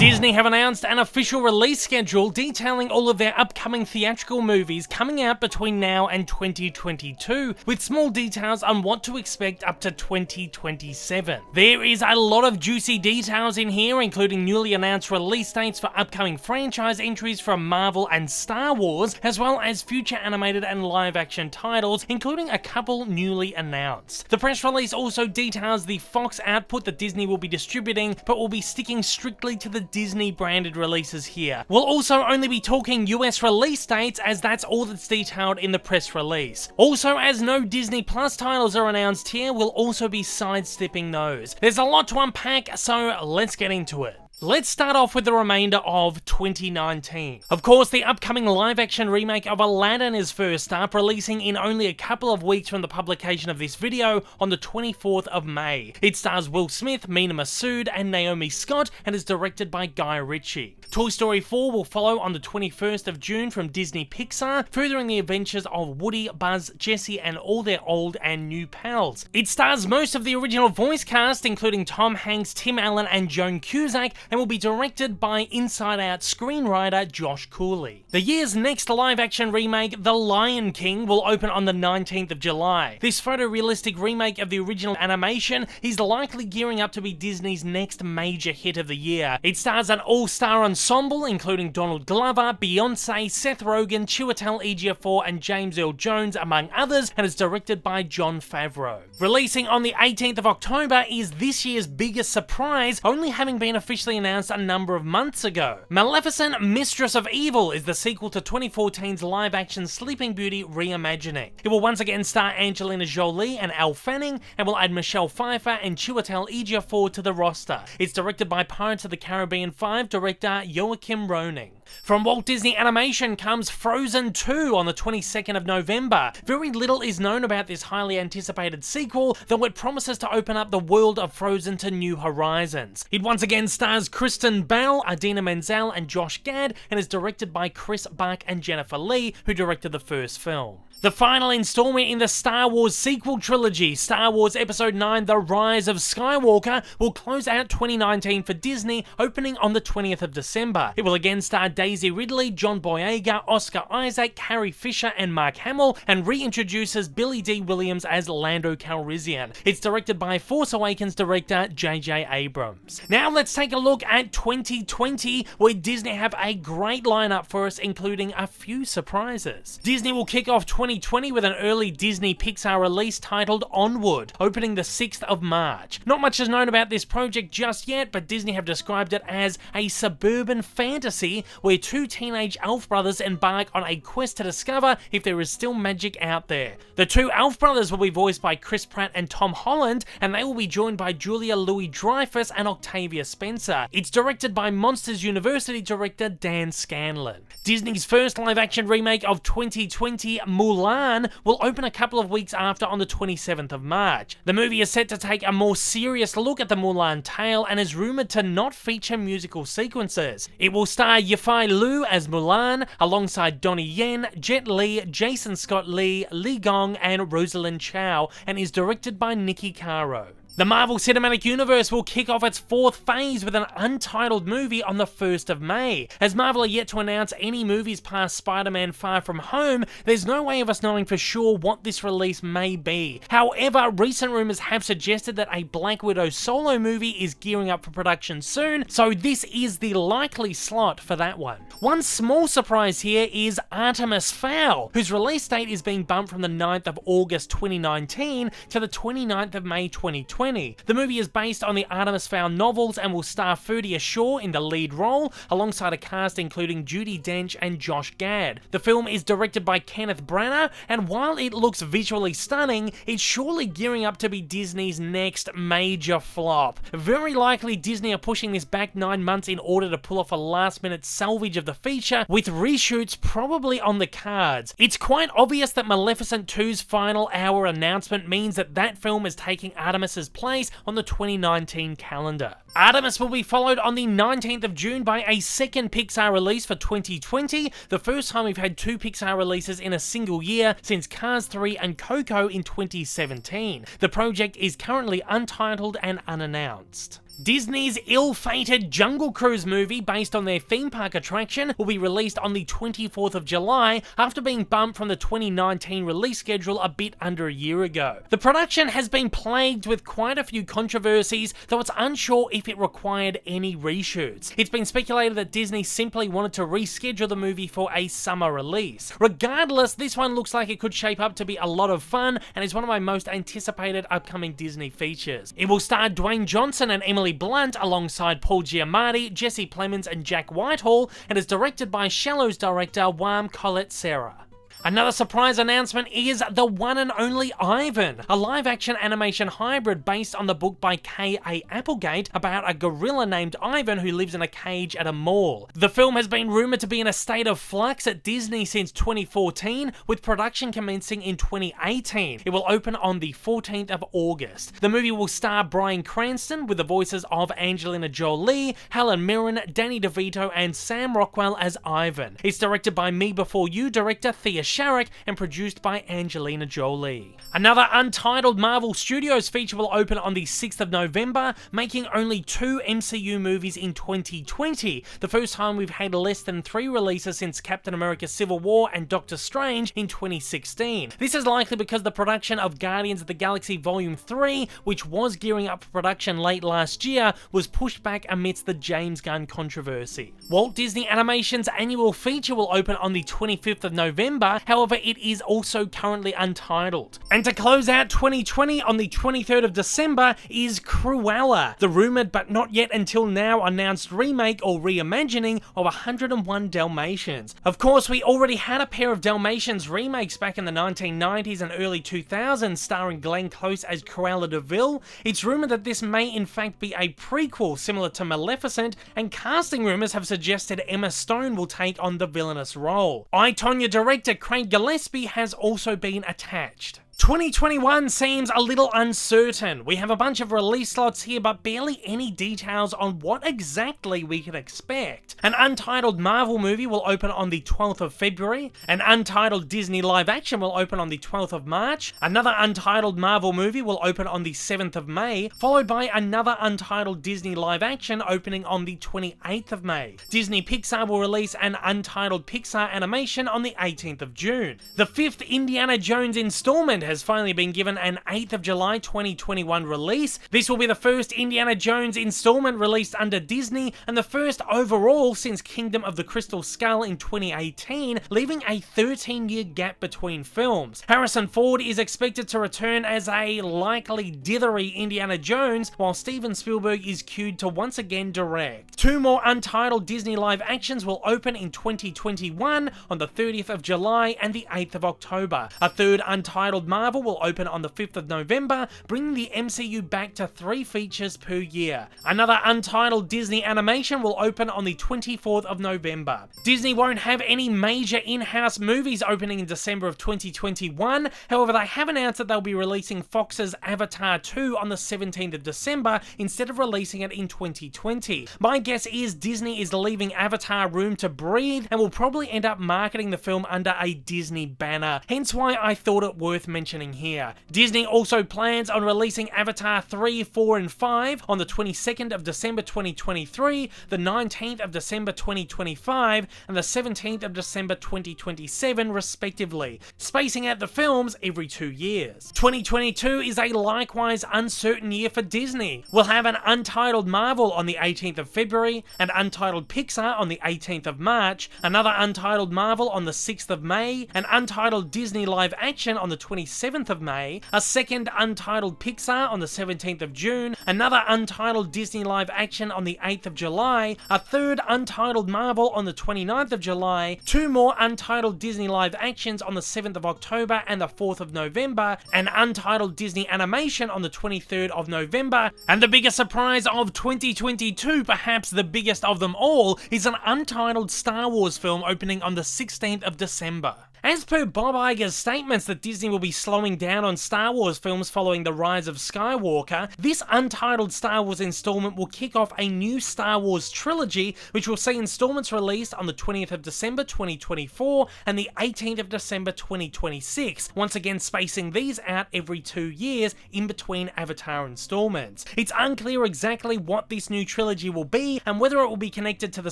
Disney have announced an official release schedule detailing all of their upcoming theatrical movies coming out between now and 2022, with small details on what to expect up to 2027. There is a lot of juicy details in here, including newly announced release dates for upcoming franchise entries from Marvel and Star Wars, as well as future animated and live-action titles, including a couple newly announced. The press release also details the Fox output that Disney will be distributing, but will be sticking strictly to the Disney branded releases here. We'll also only be talking US release dates, as that's all that's detailed in the press release. Also, as no Disney Plus titles are announced here, we'll also be sidestepping those. There's a lot to unpack, so let's get into it. Let's start off with the remainder of 2019. Of course, the upcoming live-action remake of Aladdin is first up, releasing in only a couple of weeks from the publication of this video on the 24th of May. It stars Will Smith, Mina Massoud, and Naomi Scott, and is directed by Guy Ritchie. Toy Story 4 will follow on the 21st of June from Disney Pixar, furthering the adventures of Woody, Buzz, Jessie, and all their old and new pals. It stars most of the original voice cast, including Tom Hanks, Tim Allen, and Joan Cusack, and will be directed by Inside Out screenwriter Josh Cooley. The year's next live-action remake, The Lion King, will open on the 19th of July. This photorealistic remake of the original animation is likely gearing up to be Disney's next major hit of the year. It stars an all-star ensemble, including Donald Glover, Beyonce, Seth Rogen, Chiwetel Ejiofor, and James Earl Jones, among others, and is directed by Jon Favreau. Releasing on the 18th of October is this year's biggest surprise, only having been officially announced a number of months ago. Maleficent, Mistress of Evil is the sequel to 2014's live-action Sleeping Beauty reimagining. It will once again star Angelina Jolie and Elle Fanning, and will add Michelle Pfeiffer and Chiwetel Ejiofor to the roster. It's directed by Pirates of the Caribbean 5 director Joachim Roning. From Walt Disney Animation comes Frozen 2 on the 22nd of November. Very little is known about this highly anticipated sequel, though it promises to open up the world of Frozen to new horizons. It once again stars Kristen Bell, Idina Menzel, and Josh Gad, and is directed by Chris Buck and Jennifer Lee, who directed the first film. The final installment in the Star Wars sequel trilogy, Star Wars Episode 9 The Rise of Skywalker, will close out 2019 for Disney, opening on the 20th of December. It will again star Daisy Ridley, John Boyega, Oscar Isaac, Carrie Fisher, and Mark Hamill, and reintroduces Billy D. Williams as Lando Calrissian. It's directed by Force Awakens director J.J. Abrams. Now let's take a look at 2020, where Disney have a great lineup for us, including a few surprises. Disney will kick off 2020 with an early Disney Pixar release titled Onward, opening the 6th of March. Not much is known about this project just yet, but Disney have described it as a suburban fantasy where two teenage elf brothers embark on a quest to discover if there is still magic out there. The two elf brothers will be voiced by Chris Pratt and Tom Holland, and they will be joined by Julia Louis-Dreyfus and Octavia Spencer. It's directed by Monsters University director Dan Scanlon. Disney's first live-action remake of 2020, Mulan, will open a couple of weeks after on the 27th of March. The movie is set to take a more serious look at the Mulan tale and is rumoured to not feature musical sequences. It will star Yifei Liu as Mulan, alongside Donnie Yen, Jet Li, Jason Scott Lee, Li Gong, and Rosalind Chow, and is directed by Nikki Caro. The Marvel Cinematic Universe will kick off its fourth phase with an Untitled movie on the 1st of May. As Marvel are yet to announce any movies past Spider-Man Far From Home, there's no way of us knowing for sure what this release may be. However, recent rumours have suggested that a Black Widow solo movie is gearing up for production soon, so this is the likely slot for that one. One small surprise here is Artemis Fowl, whose release date is being bumped from the 9th of August 2019 to the 29th of May 2020. The movie is based on the Artemis Fowl novels and will star Ferdia Shaw in the lead role, alongside a cast including Judi Dench and Josh Gad. The film is directed by Kenneth Branagh, and while it looks visually stunning, it's surely gearing up to be Disney's next major flop. Very likely Disney are pushing this back 9 months in order to pull off a last-minute salvage of the feature, with reshoots probably on the cards. It's quite obvious that Maleficent 2's final hour announcement means that that film is taking Artemis's place on the 2019 calendar. Artemis will be followed on the 19th of June by a second Pixar release for 2020, the first time we've had two Pixar releases in a single year since Cars 3 and Coco in 2017. The project is currently untitled and unannounced. Disney's ill-fated Jungle Cruise movie, based on their theme park attraction, will be released on the 24th of July after being bumped from the 2019 release schedule a bit under a year ago. The production has been plagued with quite a few controversies, though it's unsure if it required any reshoots. It's been speculated that Disney simply wanted to reschedule the movie for a summer release. Regardless, this one looks like it could shape up to be a lot of fun and is one of my most anticipated upcoming Disney features. It will star Dwayne Johnson and Emily Blunt alongside Paul Giamatti, Jesse Plemons and Jack Whitehall, and is directed by Shallows director Wam Collet-Serra. Another surprise announcement is the one and only Ivan, a live-action animation hybrid based on the book by K.A. Applegate about a gorilla named Ivan who lives in a cage at a mall. The film has been rumoured to be in a state of flux at Disney since 2014, with production commencing in 2018. It will open on the 14th of August. The movie will star Bryan Cranston with the voices of Angelina Jolie, Helen Mirren, Danny DeVito and Sam Rockwell as Ivan. It's directed by Me Before You director Thea Sharrock and produced by Angelina Jolie. Another Untitled Marvel Studios feature will open on the 6th of November, making only 2 MCU movies in 2020, the first time we've had less than 3 releases since Captain America Civil War and Doctor Strange in 2016. This is likely because the production of Guardians of the Galaxy Volume 3, which was gearing up for production late last year, was pushed back amidst the James Gunn controversy. Walt Disney Animation's annual feature will open on the 25th of November, however it is also currently untitled. And to close out 2020 on the 23rd of December is Cruella, the rumoured but not yet until now announced remake or reimagining of 101 Dalmatians. Of course, we already had a pair of Dalmatians remakes back in the 1990s and early 2000s starring Glenn Close as Cruella de Vil. It's rumoured that this may in fact be a prequel similar to Maleficent, and casting rumours have suggested Emma Stone will take on the villainous role. I, Tonya director Craig Gillespie has also been attached. 2021 seems a little uncertain. We have a bunch of release slots here, but barely any details on what exactly we can expect. An Untitled Marvel movie will open on the 12th of February. An Untitled Disney live action will open on the 12th of March. Another Untitled Marvel movie will open on the 7th of May, followed by another Untitled Disney live action opening on the 28th of May. Disney Pixar will release an Untitled Pixar animation on the 18th of June. The 5th Indiana Jones installment has finally been given an 8th of July 2021 release. This will be the first Indiana Jones installment released under Disney and the first overall since Kingdom of the Crystal Skull in 2018, leaving a 13-year gap between films. Harrison Ford is expected to return as a likely dithery Indiana Jones, while Steven Spielberg is cued to once again direct. 2 more Untitled Disney live actions will open in 2021 on the 30th of July and the 8th of October. A third Untitled Marvel will open on the 5th of November, bringing the MCU back to 3 features per year. Another Untitled Disney animation will open on the 24th of November. Disney won't have any major in-house movies opening in December of 2021, however they have announced that they'll be releasing Fox's Avatar 2 on the 17th of December instead of releasing it in 2020. My guess is Disney is leaving Avatar room to breathe and will probably end up marketing the film under a Disney banner, hence why I thought it worth mentioning here. Disney also plans on releasing Avatar 3, 4 and 5 on the 22nd of December 2023, the 19th of December 2025 and the 17th of December 2027 respectively, spacing out the films every 2 years. 2022 is a likewise uncertain year for Disney. We'll have an Untitled Marvel on the 18th of February, an Untitled Pixar on the 18th of March, another Untitled Marvel on the 6th of May, an Untitled Disney live action on the 27th of May, a second Untitled Pixar on the 17th of June, another Untitled Disney live action on the 8th of July, a third Untitled Marvel on the 29th of July, 2 more Untitled Disney live actions on the 7th of October and the 4th of November, an Untitled Disney animation on the 23rd of November, and the biggest surprise of 2022, perhaps the biggest of them all, is an Untitled Star Wars film opening on the 16th of December. As per Bob Iger's statements that Disney will be slowing down on Star Wars films following the rise of Skywalker, this untitled Star Wars installment will kick off a new Star Wars trilogy, which will see installments released on the 20th of December 2024 and the 18th of December 2026, once again spacing these out every 2 years in between Avatar installments. It's unclear exactly what this new trilogy will be and whether it will be connected to the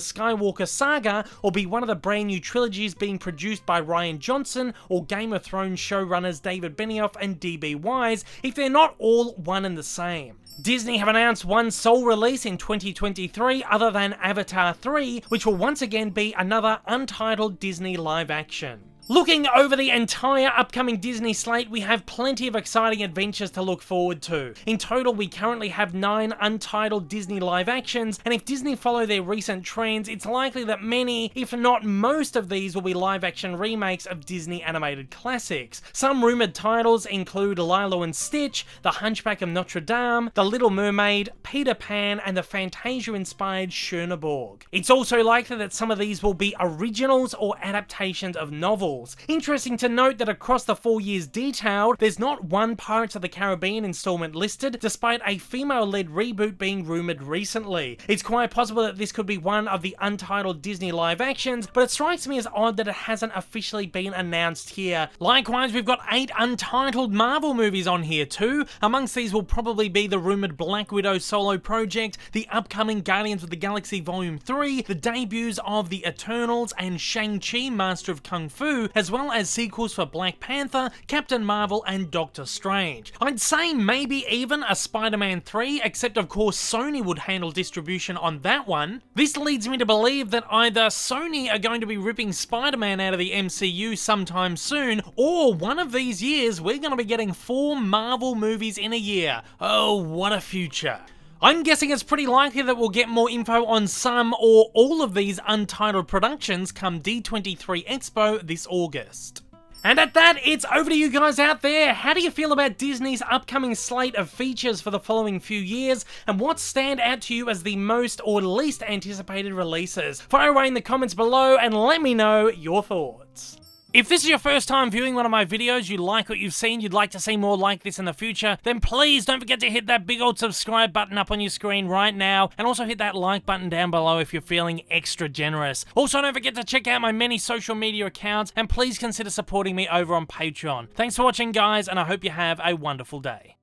Skywalker saga or be one of the brand new trilogies being produced by Rian Johnson or Game of Thrones showrunners David Benioff and D.B. Wise, if they're not all one and the same. Disney have announced one sole release in 2023 other than Avatar 3, which will once again be another untitled Disney live action. Looking over the entire upcoming Disney slate, we have plenty of exciting adventures to look forward to. In total, we currently have 9 untitled Disney live actions, and if Disney follow their recent trends, it's likely that many, if not most of these, will be live action remakes of Disney animated classics. Some rumoured titles include Lilo and Stitch, The Hunchback of Notre Dame, The Little Mermaid, Peter Pan, and the Fantasia-inspired Chernobyl. It's also likely that some of these will be originals or adaptations of novels. Interesting to note that across the 4 years detailed, there's not one Pirates of the Caribbean installment listed, despite a female-led reboot being rumoured recently. It's quite possible that this could be one of the untitled Disney live actions, but it strikes me as odd that it hasn't officially been announced here. Likewise, we've got 8 untitled Marvel movies on here too. Amongst these will probably be the rumoured Black Widow solo project, the upcoming Guardians of the Galaxy Volume 3, the debuts of The Eternals and Shang Chi Master of Kung Fu, as well as sequels for Black Panther, Captain Marvel, and Doctor Strange. I'd say maybe even a Spider-Man 3, except of course Sony would handle distribution on that one. This leads me to believe that either Sony are going to be ripping Spider-Man out of the MCU sometime soon, or one of these years we're going to be getting 4 Marvel movies in a year. Oh, what a future. I'm guessing it's pretty likely that we'll get more info on some or all of these untitled productions come D23 Expo this August. And at that, it's over to you guys out there. How do you feel about Disney's upcoming slate of features for the following few years, and what stand out to you as the most or least anticipated releases? Fire away in the comments below and let me know your thoughts. If this is your first time viewing one of my videos, you like what you've seen, you'd like to see more like this in the future, then please don't forget to hit that big old subscribe button up on your screen right now, and also hit that like button down below if you're feeling extra generous. Also, don't forget to check out my many social media accounts, and please consider supporting me over on Patreon. Thanks for watching, guys, and I hope you have a wonderful day.